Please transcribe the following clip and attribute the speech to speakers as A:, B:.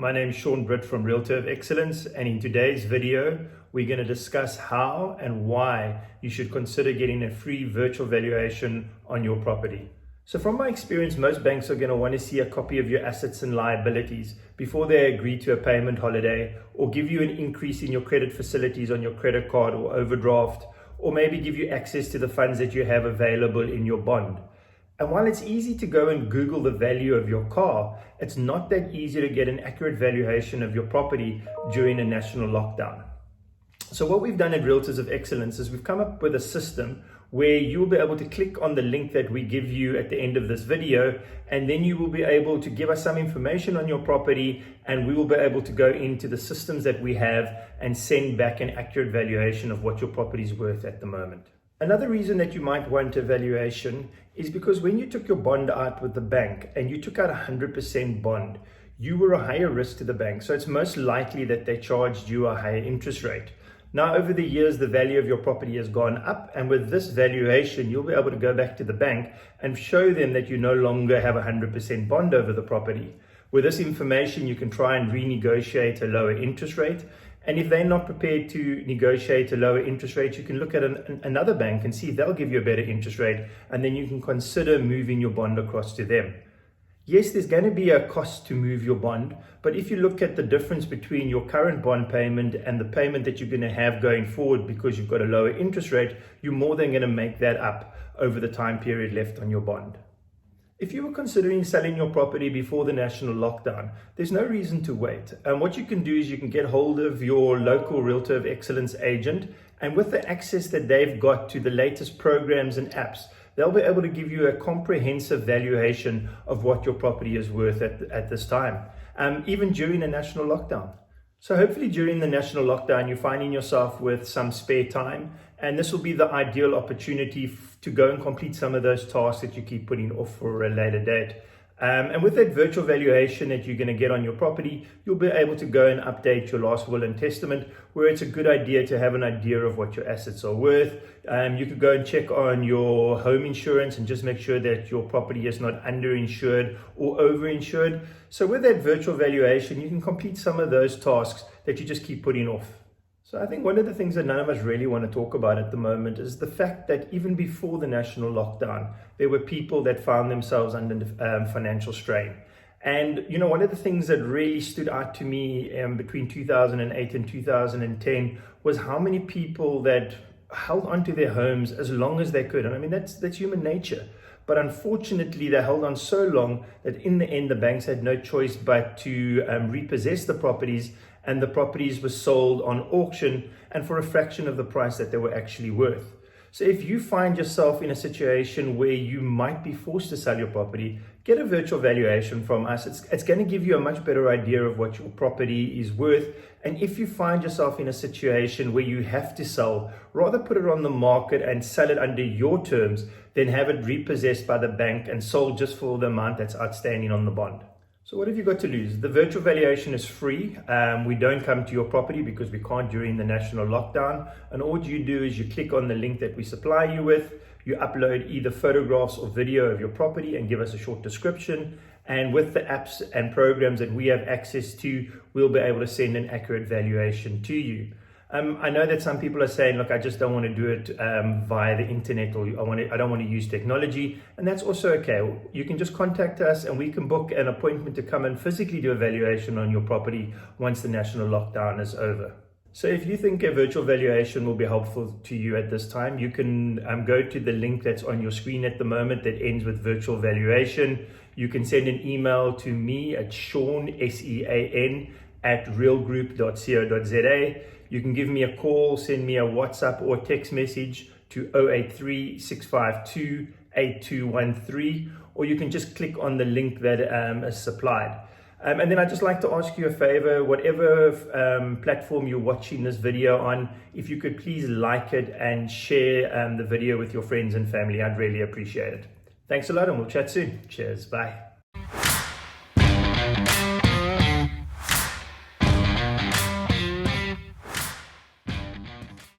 A: my name is Sean Britt from Realtor of Excellence, and in today's video we're going to discuss how and why you should consider getting a free virtual valuation on your property. So from my experience, most banks are going to want to see a copy of your assets and liabilities before they agree to a payment holiday, or give you an increase in your credit facilities on your credit card or overdraft, or maybe give you access to the funds that you have available in your bond. And while it's easy to go and Google the value of your car, it's not that easy to get an accurate valuation of your property during a national lockdown. So what we've done at Realtors of Excellence is we've come up with a system where you'll be able to click on the link that we give you at the end of this video, and then you will be able to give us some information on your property, and we will be able to go into the systems that we have and send back an accurate valuation of what your property is worth at the moment. Another reason that you might want a valuation is because when you took your bond out with the bank and you took out 100% bond, you were a higher risk to the bank. So it's most likely that they charged you a higher interest rate. Now, over the years, the value of your property has gone up, and with this valuation, you'll be able to go back to the bank and show them that you no longer have 100% bond over the property. With this information, you can try and renegotiate a lower interest rate. And if they're not prepared to negotiate a lower interest rate, you can look at another bank and see if they'll give you a better interest rate, and then you can consider moving your bond across to them. Yes, there's going to be a cost to move your bond, but if you look at the difference between your current bond payment and the payment that you're going to have going forward because you've got a lower interest rate, you're more than going to make that up over the time period left on your bond. If you were considering selling your property before the national lockdown, there's no reason to wait. And what you can do is you can get hold of your local Realtor of Excellence agent, and with the access that they've got to the latest programs and apps, they'll be able to give you a comprehensive valuation of what your property is worth at this time, even during a national lockdown. So hopefully during the national lockdown, you're finding yourself with some spare time, and this will be the ideal opportunity to go and complete some of those tasks that you keep putting off for a later date. And with that virtual valuation that you're going to get on your property, you'll be able to go and update your last will and testament, where it's a good idea to have an idea of what your assets are worth. You could go and check on your home insurance and just make sure that your property is not underinsured or overinsured. So with that virtual valuation, you can complete some of those tasks that you just keep putting off. So I think one of the things that none of us really want to talk about at the moment is the fact that even before the national lockdown, there were people that found themselves under financial strain. And, you know, one of the things that really stood out to me between 2008 and 2010 was how many people that held onto their homes as long as they could. And I mean, that's human nature. But unfortunately, they held on so long that in the end, the banks had no choice but to repossess the properties, and the properties were sold on auction and for a fraction of the price that they were actually worth. So if you find yourself in a situation where you might be forced to sell your property, get a virtual valuation from us. It's going to give you a much better idea of what your property is worth. And if you find yourself in a situation where you have to sell, rather put it on the market and sell it under your terms than have it repossessed by the bank and sold just for the amount that's outstanding on the bond. So what have you got to lose? The virtual valuation is free. We don't come to your property because we can't during the national lockdown. And all you do is you click on the link that we supply you with. You upload either photographs or video of your property and give us a short description. And with the apps and programs that we have access to, we'll be able to send an accurate valuation to you. I know that some people are saying, look, I just don't want to do it via the internet, or I don't want to use technology, and that's also okay. You can just contact us and we can book an appointment to come and physically do a valuation on your property once the national lockdown is over. So if you think a virtual valuation will be helpful to you at this time, you can go to the link that's on your screen at the moment that ends with virtual valuation. You can send an email to me at Sean, SEAN, @realgroup.co.za. You can give me a call, send me a WhatsApp or text message to 083 652 8213, or you can just click on the link that is supplied. And then I'd just like to ask you a favor, whatever platform you're watching this video on, if you could please like it and share the video with your friends and family. I'd really appreciate it. Thanks a lot, and we'll chat soon. Cheers. Bye.